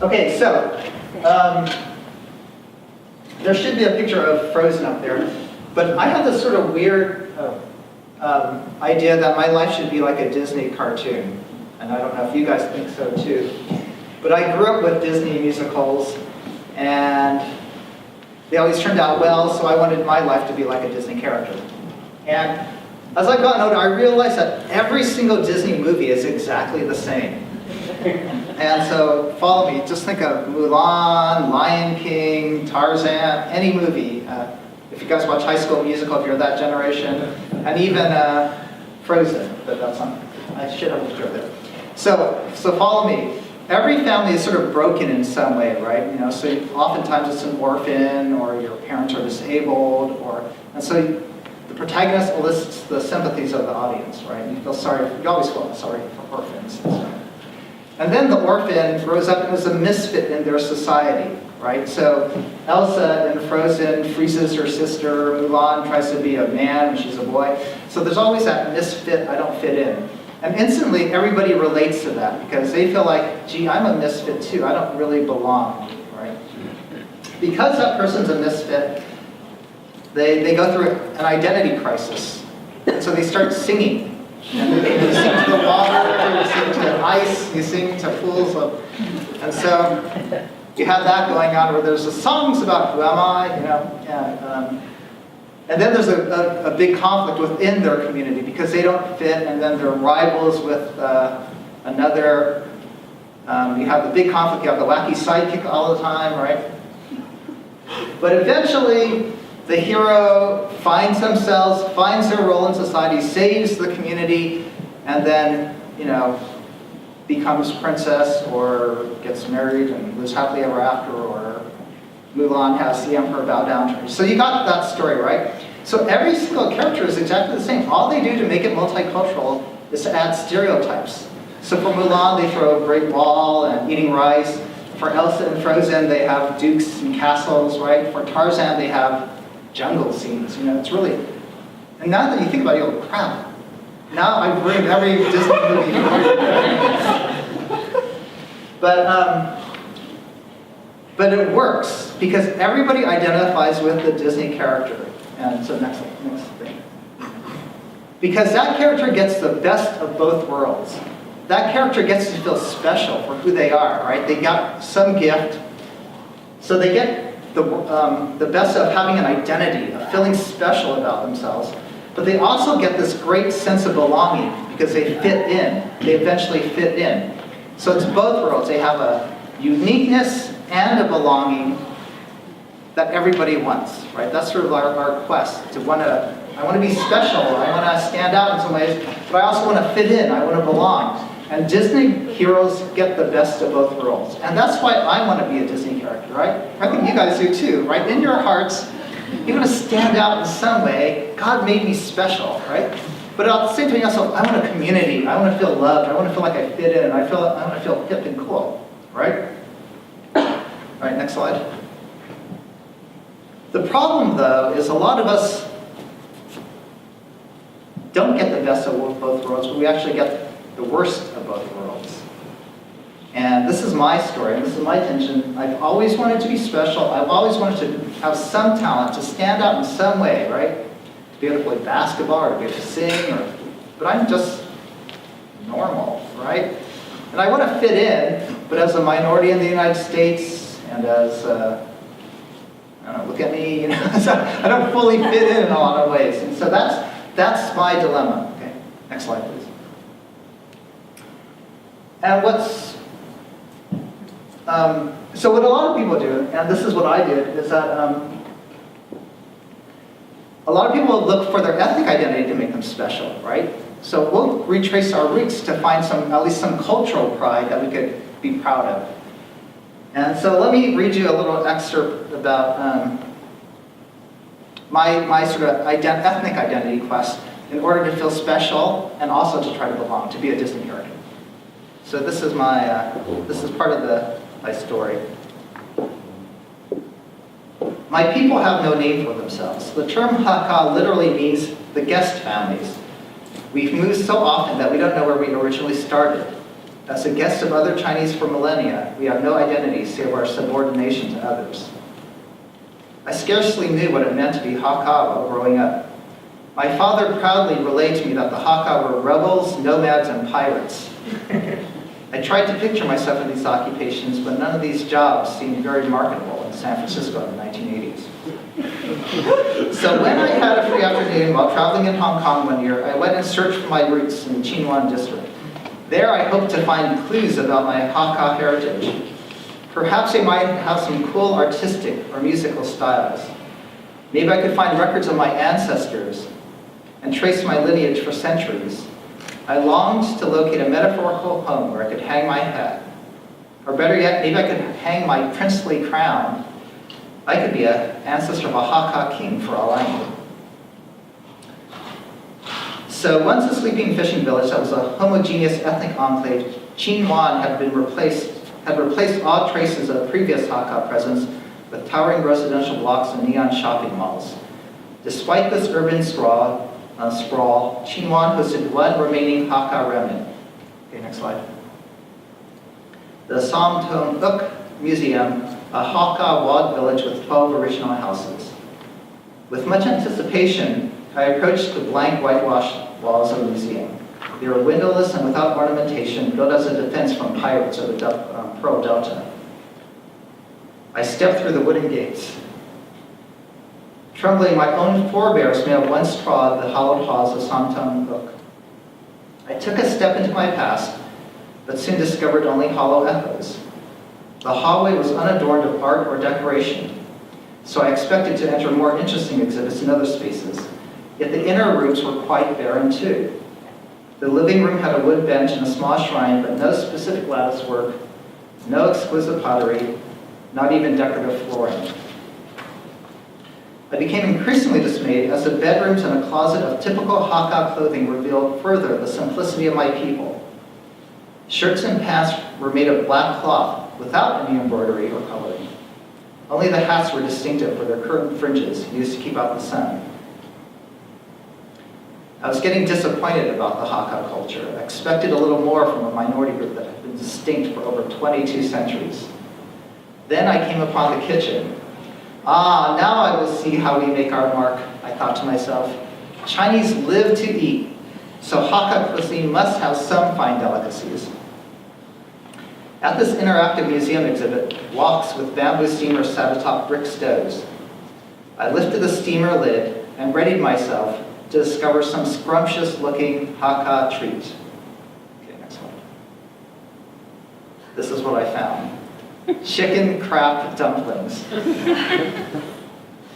Okay, so there should be a picture of Frozen up there, but I have this sort of weird idea that my life should be like a Disney cartoon, and I don't know if you guys think so too. But I grew up with Disney musicals, and they always turned out well, so I wanted my life to be like a Disney character. And as I've gotten older, I realized that every single Disney movie is exactly the same. And so, follow me, just think of Mulan, Lion King, Tarzan, any movie. If you guys watch High School Musical, if you're that generation, and even Frozen, but that's not, I should have a picture of it. So follow me. Every family is sort of broken in some way, right? You know, so oftentimes it's an orphan, or your parents are disabled, and so the protagonist elicits the sympathies of the audience, right? And you feel sorry, you always feel sorry for orphans and stuff. And then the orphan grows up and is a misfit in their society, right? So Elsa in Frozen freezes her sister, Mulan tries to be a man when she's a boy. So there's always that misfit, I don't fit in. And instantly everybody relates to that because they feel like, gee, I'm a misfit too, I don't really belong, right? Because that person's a misfit, they go through an identity crisis. And so they start singing. And you sing to the water, you sing to ice, you sing to pools and so you have that going on where there's songs about who am I, you know, and then there's a big conflict within their community because they don't fit, and then they're rivals with another. You have the big conflict, you have the wacky sidekick all the time, right? But eventually, the hero finds themselves, finds their role in society, saves the community, and then, you know, becomes princess or gets married and lives happily ever after, or Mulan has the emperor bow down to her. So you got that story, right? So every single character is exactly the same. All they do to make it multicultural is to add stereotypes. So for Mulan, they throw a great wall and eating rice. For Elsa and Frozen, they have dukes and castles, right? For Tarzan, they have jungle scenes, you know, it's really, and now that you think about it, you go, crap, now I've ruined every Disney movie. But it works, because everybody identifies with the Disney character. And so next thing. Because that character gets the best of both worlds. That character gets to feel special for who they are, right? They got some gift, so they get the best of having an identity, of feeling special about themselves, but they also get this great sense of belonging because they fit in. They eventually fit in. So it's both worlds. They have a uniqueness and a belonging that everybody wants, right? That's sort of our quest, I want to be special, I want to stand out in some ways, but I also want to fit in, I want to belong. And Disney heroes get the best of both worlds. And that's why I want to be a Disney character, right? I think you guys do too, right? In your hearts, you want to stand out in some way. God made me special, right? But at the same time, also, I want a community. I want to feel loved. I want to feel like I fit in. I want to feel hip and cool, right? All right, next slide. The problem, though, is a lot of us don't get the best of both worlds, but we actually get the worst of both worlds. And this is my story, and this is my tension. I've always wanted to be special. I've always wanted to have some talent, to stand out in some way, right? To be able to play basketball, or to be able to sing, but I'm just normal, right? And I want to fit in, but as a minority in the United States, and as, I don't know, look at me, you know, I don't fully fit in a lot of ways. And so that's my dilemma. Okay, next slide, please. And so what a lot of people do, and this is what I did, is that a lot of people look for their ethnic identity to make them special, right? So we'll retrace our roots to find at least some cultural pride that we could be proud of. And so let me read you a little excerpt about my sort of ethnic identity quest in order to feel special and also to try to belong, to be a Disney character. So this is this is part of my story. My people have no name for themselves. The term Hakka literally means the guest families. We've moved so often that we don't know where we originally started. As a guest of other Chinese for millennia, we have no identity save our subordination to others. I scarcely knew what it meant to be Hakka while growing up. My father proudly relayed to me that the Hakka were rebels, nomads, and pirates. I tried to picture myself in these occupations, but none of these jobs seemed very marketable in San Francisco in the 1980s. So when I had a free afternoon while traveling in Hong Kong one year, I went in search for my roots in the Qinhuan district. There I hoped to find clues about my Hakka heritage. Perhaps they might have some cool artistic or musical styles. Maybe I could find records of my ancestors and trace my lineage for centuries. I longed to locate a metaphorical home where I could hang my hat. Or better yet, maybe I could hang my princely crown. I could be an ancestor of a Hakka king for all I knew. So once a sleeping fishing village that was a homogeneous ethnic enclave, Qinhuan had replaced all traces of previous Hakka presence with towering residential blocks and neon shopping malls. Despite this urban sprawl, Qinhuan hosted one remaining Hakka remnant. Okay, next slide. The Samtong Uk Museum, a Hakka walled village with 12 original houses. With much anticipation, I approached the blank whitewashed walls of the museum. They were windowless and without ornamentation, built as a defense from pirates of the Pearl Delta. I stepped through the wooden gates. Trembling, my own forebears may have once trod the hallowed halls of Samtong Uk. I took a step into my past, but soon discovered only hollow echoes. The hallway was unadorned of art or decoration, so I expected to enter more interesting exhibits in other spaces. Yet the inner rooms were quite barren too. The living room had a wood bench and a small shrine, but no specific lattice work, no exquisite pottery, not even decorative flooring. I became increasingly dismayed as the bedrooms and a closet of typical Hakka clothing revealed further the simplicity of my people. Shirts and pants were made of black cloth without any embroidery or coloring. Only the hats were distinctive for their curtain fringes used to keep out the sun. I was getting disappointed about the Hakka culture. I expected a little more from a minority group that had been distinct for over 22 centuries. Then I came upon the kitchen. Now I will see how we make our mark, I thought to myself. Chinese live to eat, so Hakka cuisine must have some fine delicacies. At this interactive museum exhibit, woks with bamboo steamers sat atop brick stoves. I lifted the steamer lid and readied myself to discover some scrumptious-looking Hakka treat. Okay, next one. This is what I found. Chicken crab dumplings.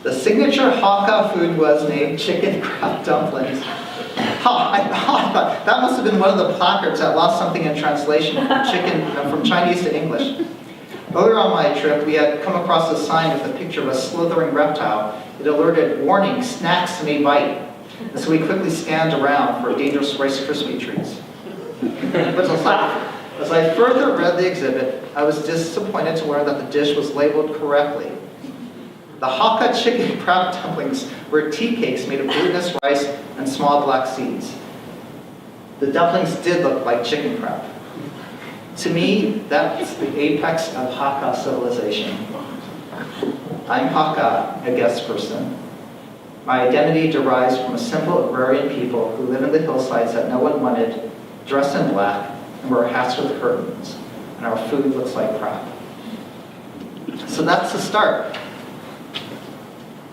The signature Hakka food was named chicken crab dumplings. I thought that must have been one of the placards that lost something in translation from Chinese to English. Earlier on my trip, we had come across a sign with a picture of a slithering reptile. It alerted, "Warning, snacks may bite." And so we quickly scanned around for dangerous Rice Krispie treats. But as I further read the exhibit, I was disappointed to learn that the dish was labeled correctly. The Hakka chicken crab dumplings were tea cakes made of glutinous rice and small black seeds. The dumplings did look like chicken crab. To me, that's the apex of Hakka civilization. I'm Hakka, a guest person. My identity derives from a simple agrarian people who live in the hillsides that no one wanted, dressed in black, and wear hats with curtains, and our food looks like crap. So that's the start.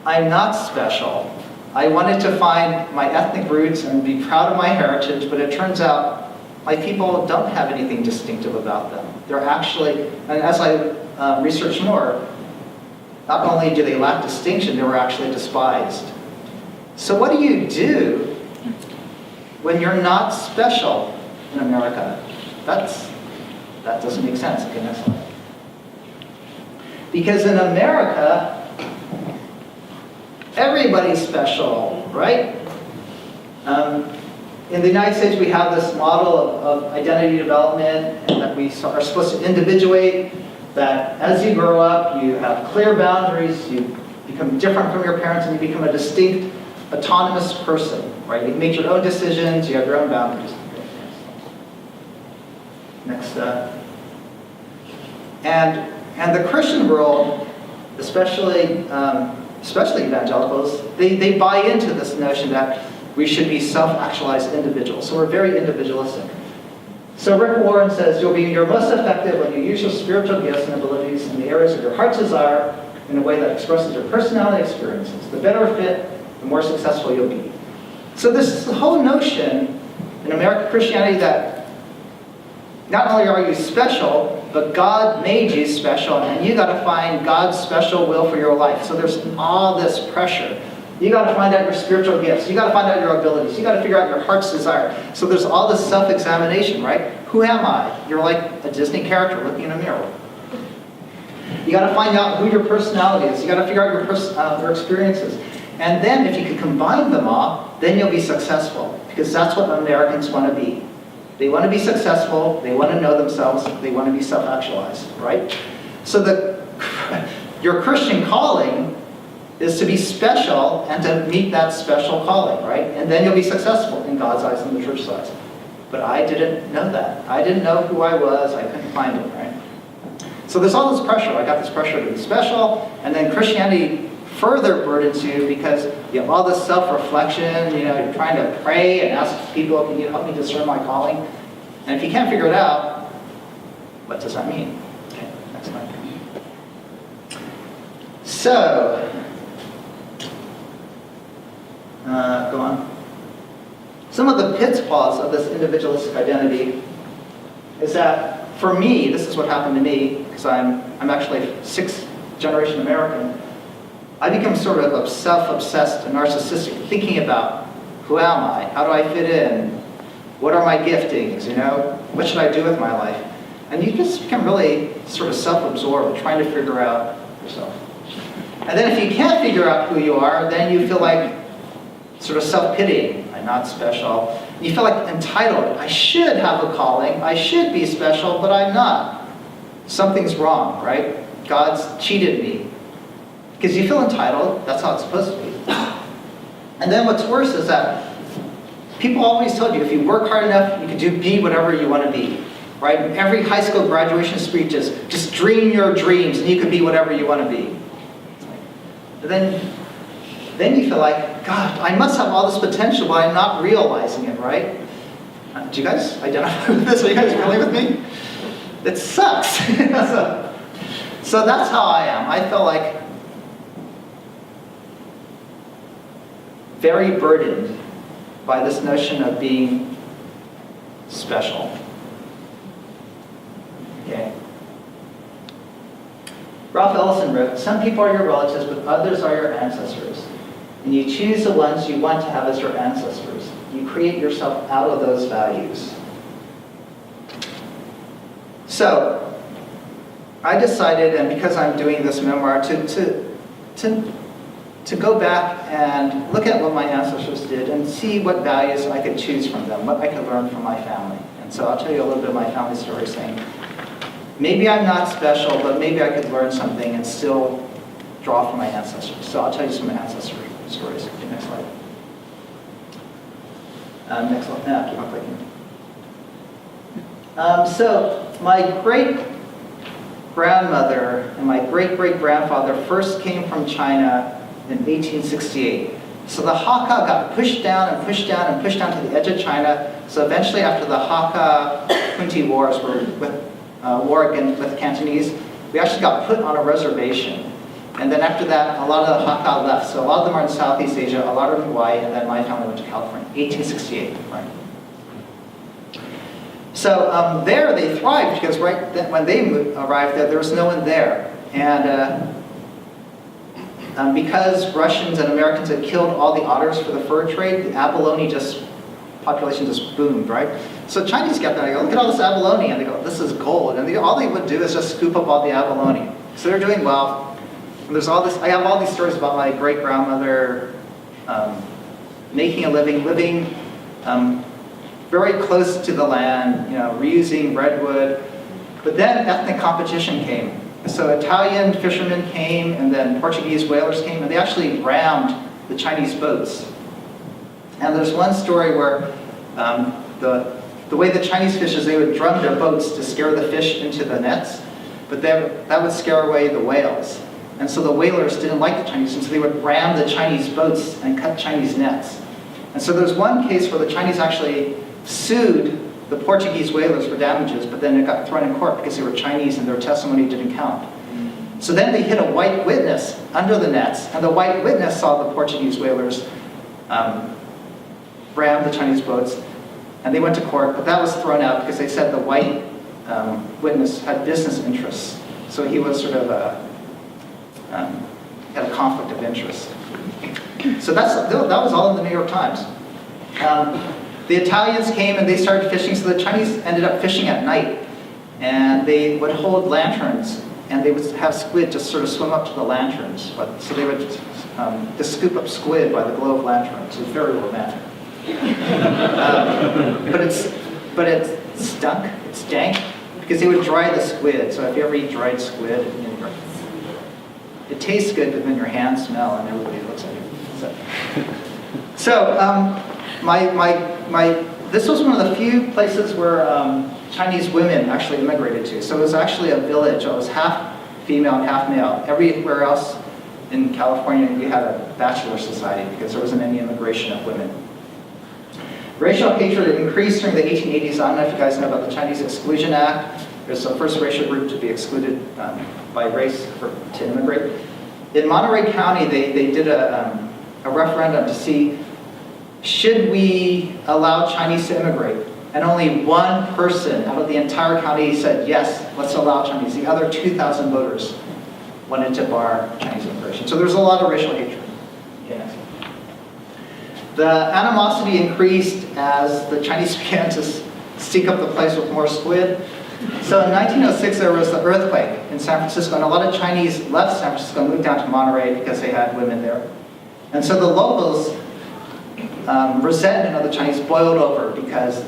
I'm not special. I wanted to find my ethnic roots and be proud of my heritage, but it turns out my people don't have anything distinctive about them. They're actually, and as I researched more, not only do they lack distinction, they were actually despised. So what do you do when you're not special in America? That doesn't make sense. Okay, next slide. Because in America, everybody's special, right? In the United States, we have this model of identity development, and that we are supposed to individuate, that as you grow up, you have clear boundaries, you become different from your parents, and you become a distinct, autonomous person, right? You make your own decisions, you have your own boundaries. Next. And the Christian world, especially evangelicals, they buy into this notion that we should be self-actualized individuals. So we're very individualistic. So Rick Warren says, you're most effective when you use your spiritual gifts and abilities in the areas of your heart's desire in a way that expresses your personality experiences. The better fit, the more successful you'll be. So this whole notion in American Christianity that not only are you special, but God made you special, and you got to find God's special will for your life. So there's all this pressure. You got to find out your spiritual gifts. You got to find out your abilities. You got to figure out your heart's desire. So there's all this self-examination, right? Who am I? You're like a Disney character looking in a mirror. You got to find out who your personality is. You got to figure out your experiences. And then if you can combine them all, then you'll be successful. Because that's what Americans want to be. They want to be successful. They want to know themselves. They want to be self-actualized, right? So your Christian calling is to be special and to meet that special calling, right? And then you'll be successful in God's eyes and the church's eyes. But I didn't know that. I didn't know who I was. I couldn't find it, right? So there's all this pressure. I got this pressure to be special, and then Christianity further burdens you because you have all this self-reflection. You're trying to pray and ask people, can you help me discern my calling? And if you can't figure it out, what does that mean? Okay, next slide. So, go on. Some of the pitfalls of this individualistic identity is that, for me, this is what happened to me, because I'm actually sixth-generation American. I become sort of self-obsessed and narcissistic, thinking about who am I? How do I fit in? What are my giftings? What should I do with my life? And you just become really sort of self-absorbed, trying to figure out yourself. And then if you can't figure out who you are, then you feel like sort of self-pitying. I'm not special. You feel like entitled. I should have a calling. I should be special, but I'm not. Something's wrong, right? God's cheated me. Because you feel entitled. That's how it's supposed to be. And then what's worse is that people always told you if you work hard enough, you can be whatever you want to be. Right? Every high school graduation speech is just dream your dreams and you can be whatever you want to be. But then you feel like, God, I must have all this potential, but I'm not realizing it, right? Do you guys identify with this? Are you guys really with me? It sucks. So that's how I am. I feel like very burdened by this notion of being special. Okay. Ralph Ellison wrote, some people are your relatives, but others are your ancestors. And you choose the ones you want to have as your ancestors. You create yourself out of those values. So, I decided, and because I'm doing this memoir, to go back and look at what my ancestors did and see what values I could choose from them, what I could learn from my family. And so I'll tell you a little bit of my family story, saying, maybe I'm not special, but maybe I could learn something and still draw from my ancestors. So I'll tell you some ancestry stories. Okay, next slide. Next slide. No, keep on clicking. So my great-grandmother and my great-great-grandfather first came from China in 1868. So the Hakka got pushed down and pushed down and pushed down to the edge of China. So eventually, after the Hakka-Kunti Wars, war against with the Cantonese, we actually got put on a reservation. And then after that, a lot of the Hakka left. So a lot of them are in Southeast Asia, a lot are in Hawaii, and then my family went to California, 1868, right? So there they thrived because right then, when they arrived there was no one there. And because Russians and Americans had killed all the otters for the fur trade, the abalone population just boomed, right? So Chinese get there and they go, look at all this abalone, and they go, this is gold. And all they would do is just scoop up all the abalone. So they're doing well. And there's all this, I have all these stories about my great-grandmother making a living very close to the land, reusing redwood. But then ethnic competition came. So Italian fishermen came, and then Portuguese whalers came, and they actually rammed the Chinese boats. And there's one story where the the way the Chinese fish is they would drum their boats to scare the fish into the nets, but that would scare away the whales. And so the whalers didn't like the Chinese, and so they would ram the Chinese boats and cut Chinese nets. And so there's one case where the Chinese actually sued the Portuguese whalers for damages, but then it got thrown in court because they were Chinese and their testimony didn't count. So then they hid a white witness under the nets, and the white witness saw the Portuguese whalers ram the Chinese boats, and they went to court, but that was thrown out because they said the white witness had business interests. So he was sort of had a conflict of interest. So that was all in the New York Times. The Italians came and they started fishing, so the Chinese ended up fishing at night. And they would hold lanterns, and they would have squid just sort of swim up to the lanterns. So they would just scoop up squid by the glow of lanterns. It was very romantic. But it stunk, it stank, because they would dry the squid. So if you ever eat dried squid, it tastes good, but then your hands smell and everybody looks at you. This was one of the few places where Chinese women actually immigrated to. So it was actually a village. It was half female and half male. Everywhere else in California, you had a bachelor society because there wasn't any immigration of women. Racial hatred increased during the 1880s. I don't know if you guys know about the Chinese Exclusion Act. It was the first racial group to be excluded by race to immigrate. In Monterey County, they did a referendum to see, should we allow Chinese to immigrate? And only one person out of the entire county said, yes, let's allow Chinese. The other 2,000 voters wanted to bar Chinese immigration. So there's a lot of racial hatred. Yes. The animosity increased as the Chinese began to stink up the place with more squid. So in 1906, there was the earthquake in San Francisco, and a lot of Chinese left San Francisco and moved down to Monterey because they had women there. And so the locals' resentment of the Chinese boiled over because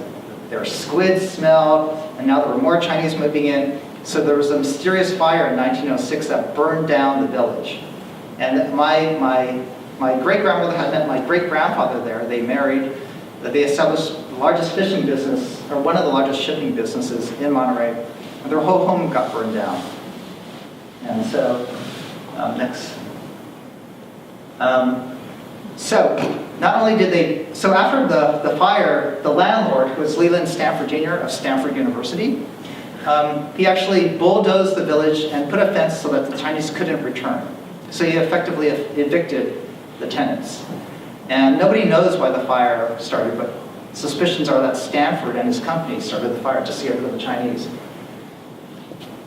their squid smelled, and now there were more Chinese moving in. So there was a mysterious fire in 1906 that burned down the village. And my great-grandmother had met my great-grandfather there. They married. They established the largest fishing business, or one of the largest shipping businesses in Monterey. And their whole home got burned down. And so, next. So not only did they, so after the fire, the landlord, who was Leland Stanford Jr. of Stanford University, he actually bulldozed the village and put a fence so that the Chinese couldn't return. So he effectively evicted the tenants. And nobody knows why the fire started, but suspicions are that Stanford and his company started the fire to scare rid of the Chinese.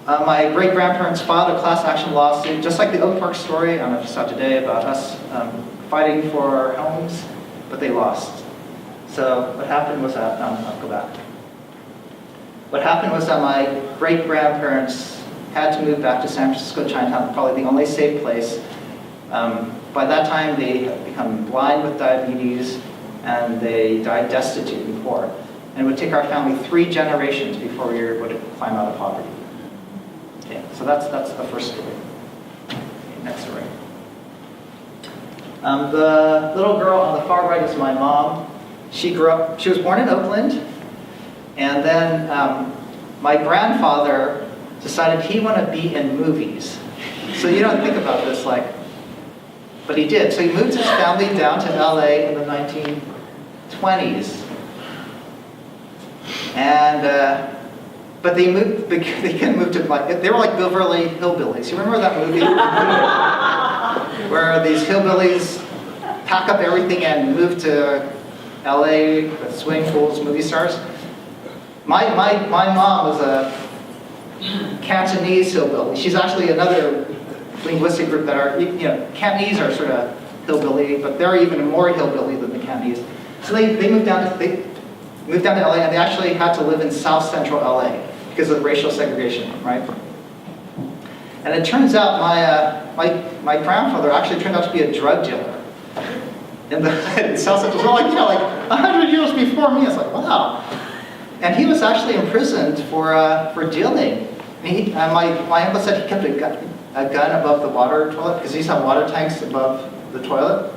My great-grandparents filed a class action lawsuit, just like the Oak Park story, I don't know if you saw today, about us fighting for our homes, but they lost. So what happened was that, I'll go back. What happened was that my great-grandparents had to move back to San Francisco, Chinatown, probably the only safe place. By that time, they had become blind with diabetes, and they died destitute and poor. And it would take our family 3 generations before we were able to climb out of poverty. Okay, so that's the first story. Okay, next story. The little girl on the far right is my mom. She was born in Oakland, and then my grandfather decided he wanted to be in movies. So you don't think about this but he did. So he moved his family down to LA in the 1920s. And, but they couldn't move to, they were like Beverly Hillbillies. You remember that movie? Where these hillbillies pack up everything and move to LA with swimming pools, movie stars? My mom was a Cantonese hillbilly. She's actually another linguistic group that are, Cantonese are sort of hillbilly, but they're even more hillbilly than the Cantonese. So they moved down to LA, and they actually had to live in South Central LA because of racial segregation, right? And it turns out my grandfather actually turned out to be a drug dealer in South Central. So like 100 years before me. It's like, wow. And he was actually imprisoned for dealing. And my uncle said he kept a gun above the water toilet because he used to have water tanks above the toilet.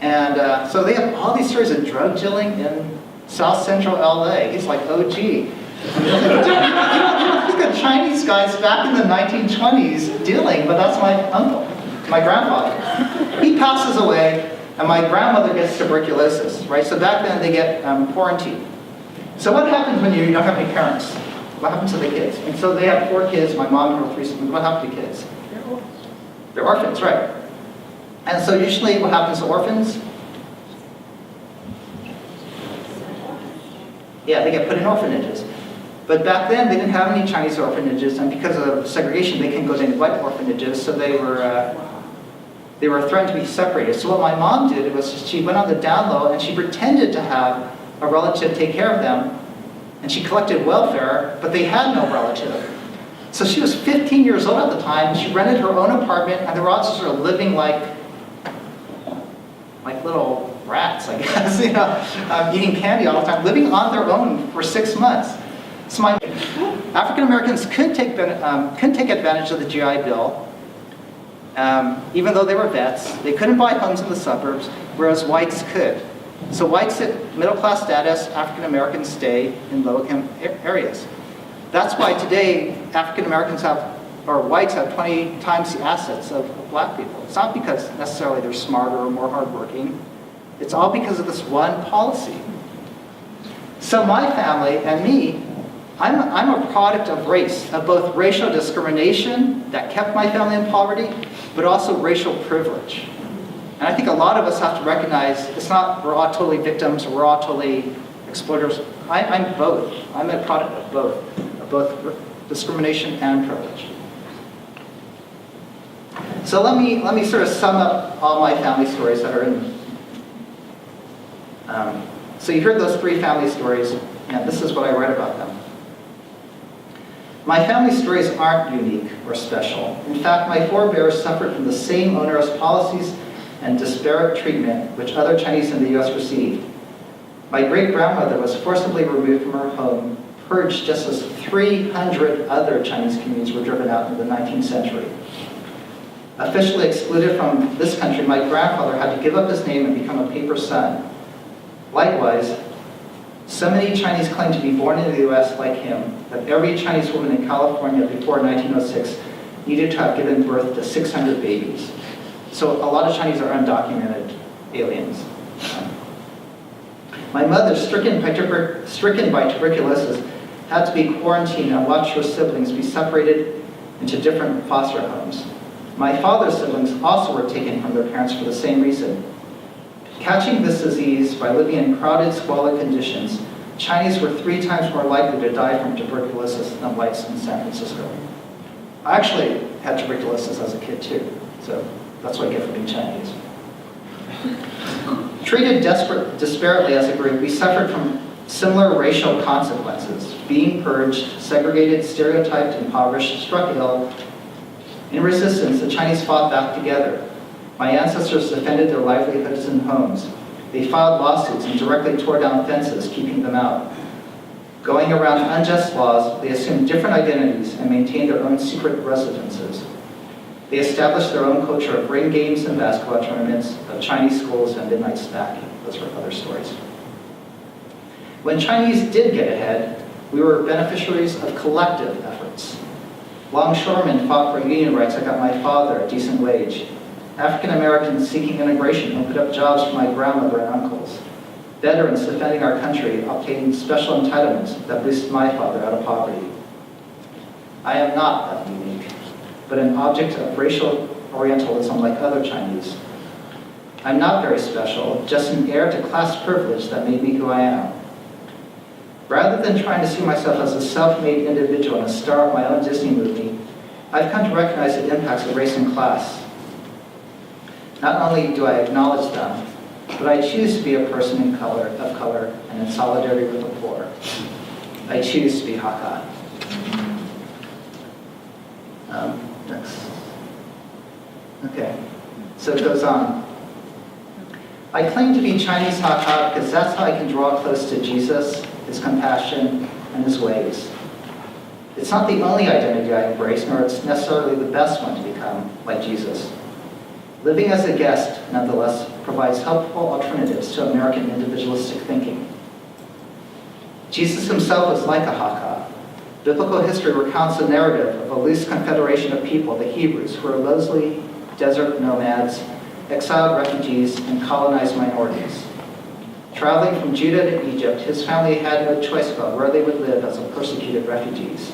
And so they have all these stories of drug dealing in South Central LA. He's like, oh gee. Dude, you don't think of Chinese guys back in the 1920s dealing, but that's my uncle, my grandfather. He passes away, and my grandmother gets tuberculosis, right? So back then they get quarantined. So what happens when you don't have any parents? What happens to the kids? And so they have 4 kids, my mom and her 3 siblings. What happens to kids? They're orphans, right? And so usually what happens to orphans? Yeah, they get put in orphanages. But back then, they didn't have any Chinese orphanages, and because of segregation, they couldn't go to any white orphanages, so they were threatened to be separated. So what my mom did was she went on the down low, and she pretended to have a relative take care of them, and she collected welfare, but they had no relative. So she was 15 years old at the time. She rented her own apartment, and they were all just sort of living like little rats, I guess, eating candy all the time, living on their own for 6 months. So African Americans couldn't take advantage of the GI Bill, even though they were vets. They couldn't buy homes in the suburbs, whereas whites could. So whites at middle class status, African Americans stay in low income areas. That's why today African Americans whites have 20 times the assets of black people. It's not because necessarily they're smarter or more hardworking. It's all because of this one policy. So my family and me, I'm a product of race, of both racial discrimination that kept my family in poverty, but also racial privilege. And I think a lot of us have to recognize it's not we're all totally victims or we're all totally exploiters. I'm both. I'm a product of both discrimination and privilege. So let me sort of sum up all my family stories that are in. So you heard those 3 family stories, and this is what I read about them. My family stories aren't unique or special. In fact, my forebears suffered from the same onerous policies and disparate treatment which other Chinese in the U.S. received. My great-grandmother was forcibly removed from her home, purged just as 300 other Chinese communities were driven out in the 19th century. Officially excluded from this country, my grandfather had to give up his name and become a paper son. Likewise, so many Chinese claim to be born in the U.S. like him that every Chinese woman in California before 1906 needed to have given birth to 600 babies. So a lot of Chinese are undocumented aliens. My mother, stricken by tuberculosis, had to be quarantined and watch her siblings be separated into different foster homes. My father's siblings also were taken from their parents for the same reason. Catching this disease by living in crowded, squalid conditions, Chinese were 3 times more likely to die from tuberculosis than whites in San Francisco. I actually had tuberculosis as a kid too, so that's what I get for being Chinese. Treated disparately as a group, we suffered from similar racial consequences: being purged, segregated, stereotyped, impoverished, struck ill. In resistance, the Chinese fought back together. My ancestors defended their livelihoods and homes. They filed lawsuits and directly tore down fences, keeping them out. Going around unjust laws, they assumed different identities and maintained their own secret residences. They established their own culture of ring games and basketball tournaments, of Chinese schools and midnight snacking. Those were other stories. When Chinese did get ahead, we were beneficiaries of collective efforts. Longshoremen fought for union rights that got my father a decent wage. African Americans seeking integration opened up jobs for my grandmother and uncles. Veterans defending our country obtained special entitlements that boosted my father out of poverty. I am not that unique, but an object of racial Orientalism like other Chinese. I'm not very special, just an heir to class privilege that made me who I am. Rather than trying to see myself as a self-made individual and a star of my own Disney movie, I've come to recognize the impacts of race and class. Not only do I acknowledge them, but I choose to be a person of color, and in solidarity with the poor. I choose to be Hakka. Next. Okay, so it goes on. I claim to be Chinese Hakka because that's how I can draw close to Jesus, his compassion, and his ways. It's not the only identity I embrace, nor it's necessarily the best one to become like Jesus. Living as a guest, nonetheless, provides helpful alternatives to American individualistic thinking. Jesus himself was like a Haka. Biblical history recounts a narrative of a loose confederation of people, the Hebrews, who were lowly desert nomads, exiled refugees, and colonized minorities. Traveling from Judah to Egypt, his family had no choice about where they would live as persecuted refugees.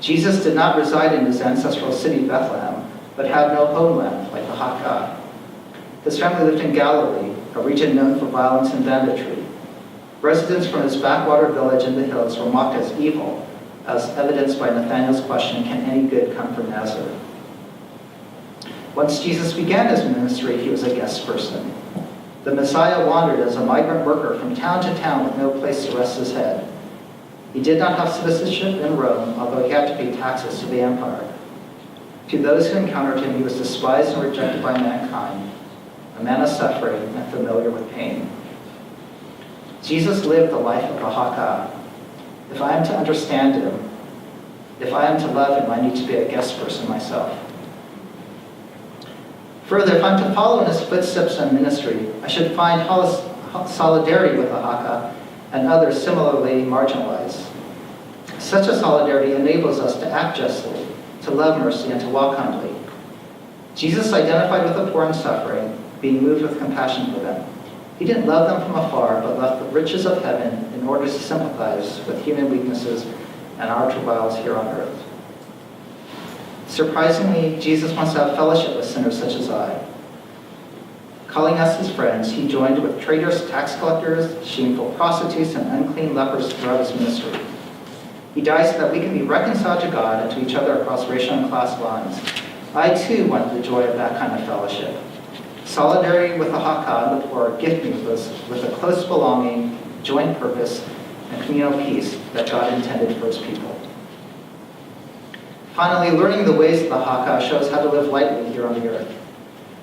Jesus did not reside in his ancestral city, Bethlehem, but had no homeland like the Haka. His family lived in Galilee, a region known for violence and banditry. Residents from his backwater village in the hills were mocked as evil, as evidenced by Nathanael's question, "Can any good come from Nazareth?" Once Jesus began his ministry, he was a guest person. The Messiah wandered as a migrant worker from town to town with no place to rest his head. He did not have citizenship in Rome, although he had to pay taxes to the empire. To those who encountered him, he was despised and rejected by mankind, a man of suffering and familiar with pain. Jesus lived the life of a Haka. If I am to understand him, if I am to love him, I need to be a guest person myself. Further, if I'm to follow in his footsteps in ministry, I should find solidarity with the Haka and others similarly marginalized. Such a solidarity enables us to act justly, to love mercy, and to walk humbly. Jesus identified with the poor and suffering, being moved with compassion for them. He didn't love them from afar, but left the riches of heaven in order to sympathize with human weaknesses and our trials here on earth. Surprisingly, Jesus wants to have fellowship with sinners such as I. Calling us his friends, he joined with traitors, tax collectors, shameful prostitutes, and unclean lepers throughout his ministry. He died so that we can be reconciled to God and to each other across racial and class lines. I too want the joy of that kind of fellowship. Solidarity with the Haka and the poor gift me with a close belonging, joint purpose, and communal peace that God intended for his people. Finally, learning the ways of the Haka shows how to live lightly here on the earth.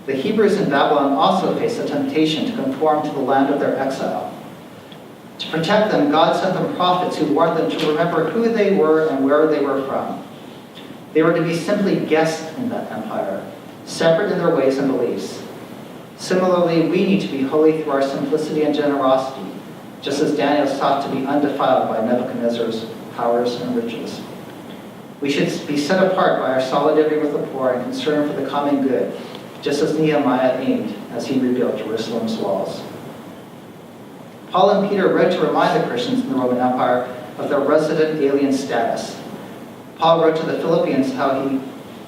The Hebrews in Babylon also faced the temptation to conform to the land of their exile. To protect them, God sent them prophets who warned them to remember who they were and where they were from. They were to be simply guests in that empire, separate in their ways and beliefs. Similarly, we need to be holy through our simplicity and generosity, just as Daniel sought to be undefiled by Nebuchadnezzar's powers and riches. We should be set apart by our solidarity with the poor and concern for the common good, just as Nehemiah aimed as he rebuilt Jerusalem's walls. Paul and Peter wrote to remind the Christians in the Roman Empire of their resident alien status. Paul wrote to the Philippians how he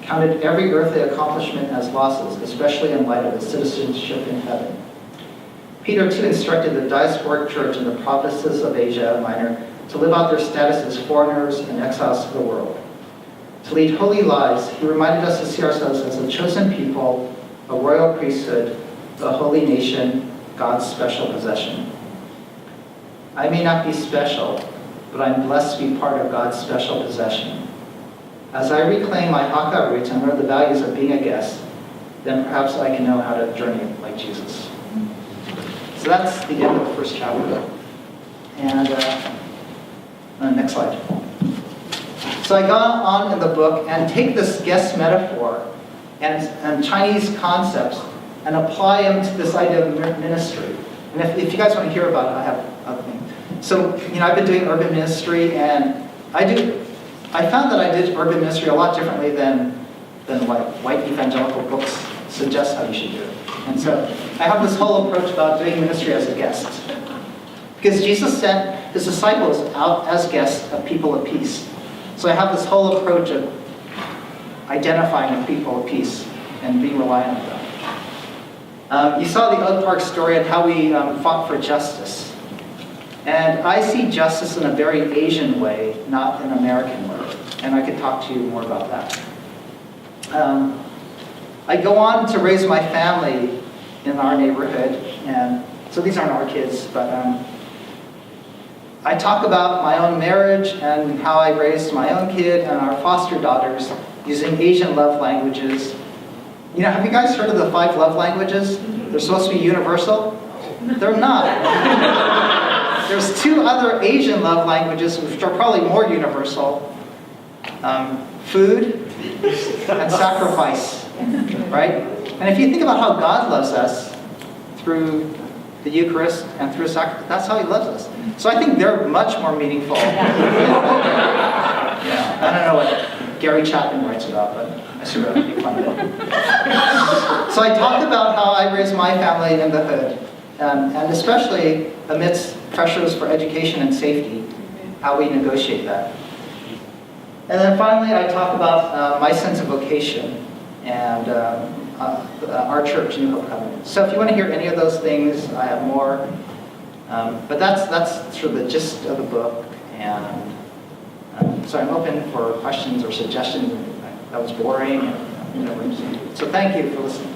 counted every earthly accomplishment as losses, especially in light of its citizenship in heaven. Peter too instructed the diasporic church in the provinces of Asia Minor to live out their status as foreigners and exiles to the world. To lead holy lives, he reminded us to see ourselves as a chosen people, a royal priesthood, a holy nation, God's special possession. I may not be special, but I'm blessed to be part of God's special possession. As I reclaim my Haka roots and learn the values of being a guest, then perhaps I can know how to journey like Jesus. So that's the end of the first chapter. And next slide. So I go on in the book and take this guest metaphor and Chinese concepts and apply them to this idea of ministry. And if you guys want to hear about it, I have other things. So, I've been doing urban ministry, and I found that I did urban ministry a lot differently than what white evangelical books suggest how you should do it. And so I have this whole approach about doing ministry as a guest. Because Jesus sent his disciples out as guests of people of peace. So I have this whole approach of identifying with people of peace and being reliant on them. You saw the Oak Park story and how we fought for justice. And I see justice in a very Asian way, not an American way. And I could talk to you more about that. I go on to raise my family in our neighborhood. And so these aren't our kids, but I talk about my own marriage and how I raised my own kid and our foster daughters using Asian love languages. Have you guys heard of the 5 love languages? They're supposed to be universal. They're not. There's 2 other Asian love languages which are probably more universal. Food and sacrifice, right? And if you think about how God loves us through the Eucharist, and through sacrament. That's how he loves us. So I think they're much more meaningful. Yeah, I don't know what Gary Chapman writes about, but I sure would be fun of it. So I talked about how I raised my family in the hood, and especially amidst pressures for education and safety, how we negotiate that. And then finally, I talk about my sense of vocation and our church, New Hope Covenant. So if you want to hear any of those things, I have more. But that's sort of the gist of the book. And so I'm open for questions or suggestions. That was boring. So thank you for listening.